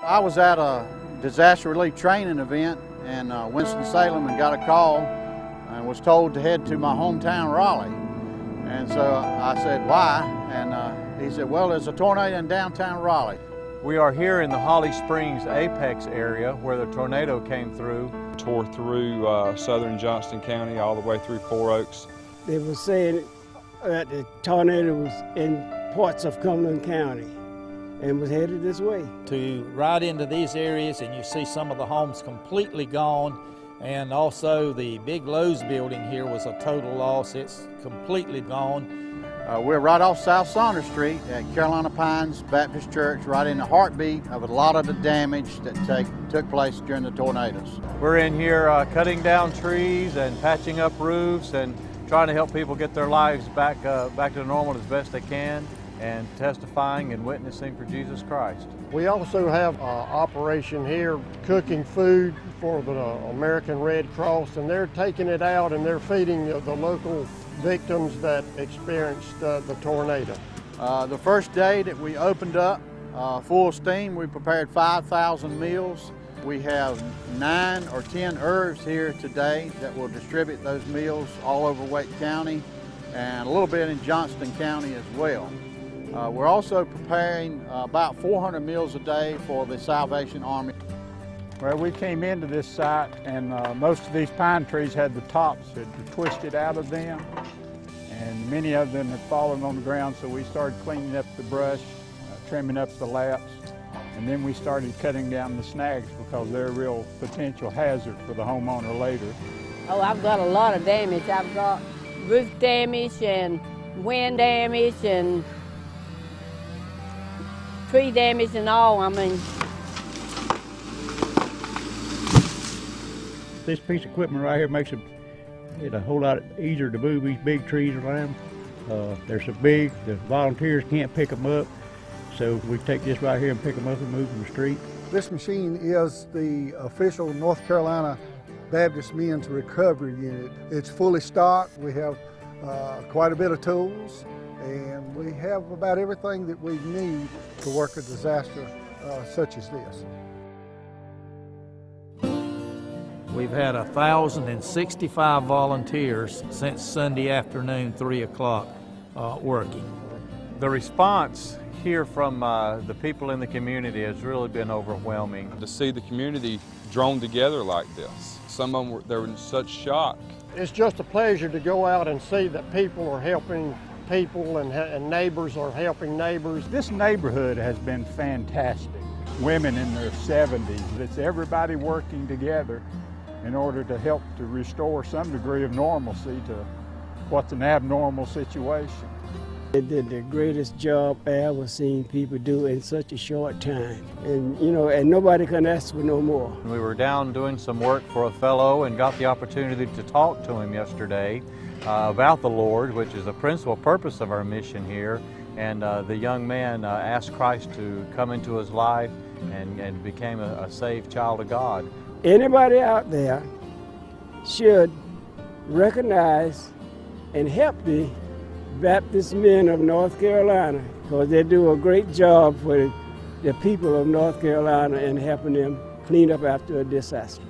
I was at a disaster relief training event in Winston-Salem and got a call and was told to head to my hometown, Raleigh. And so I said, why? And he said, well, there's a tornado in downtown Raleigh. We are here in the Holly Springs Apex area where the tornado came through. Tore through southern Johnston County all the way through Four Oaks. They were saying that the tornado was in parts of Cumberland County and was headed this way. To ride into these areas and you see some of the homes completely gone, and also the big Lowe's building here was a total loss. It's completely gone. We're right off South Saunders Street at Carolina Pines Baptist Church, right in the heartbeat of a lot of the damage that took place during the tornadoes. We're in here cutting down trees and patching up roofs and trying to help people get their lives back to normal as best they can, and testifying and witnessing for Jesus Christ. We also have an operation here cooking food for the American Red Cross, and they're taking it out and they're feeding the local victims that experienced the tornado. The first day that we opened up full steam, we prepared 5,000 meals. We have 9 or 10 herbs here today that will distribute those meals all over Wake County and a little bit in Johnston County as well. We're also preparing about 400 meals a day for the Salvation Army. Well, we came into this site and most of these pine trees had the tops had twisted out of them, and many of them had fallen on the ground, so we started cleaning up the brush, trimming up the laps, and then we started cutting down the snags because they're a real potential hazard for the homeowner later. Oh, I've got a lot of damage. I've got roof damage and wind damage and tree damage and all. I mean, this piece of equipment right here makes it a whole lot easier to move these big trees around. They're so big, the volunteers can't pick them up, so we take this right here and pick them up and move them the street. This machine is the official North Carolina Baptist Men's Recovery Unit. It's fully stocked. We have quite a bit of tools, and we have about everything that we need to work a disaster such as this. We've had 1,065 volunteers since Sunday afternoon, 3 o'clock, working. The response here from the people in the community has really been overwhelming. To see the community drawn together like this, some of them they were in such shock. It's just a pleasure to go out and see that people are helping people and neighbors are helping neighbors. This neighborhood has been fantastic. Women in their 70s, it's everybody working together in order to help to restore some degree of normalcy to what's an abnormal situation. They did the greatest job I ever seen people do in such a short time. And you know, and nobody can ask for no more. We were down doing some work for a fellow and got the opportunity to talk to him yesterday about the Lord, which is the principal purpose of our mission here. And the young man asked Christ to come into his life and became a saved child of God. Anybody out there should recognize and help the Baptist men of North Carolina, because they do a great job for the people of North Carolina in helping them clean up after a disaster.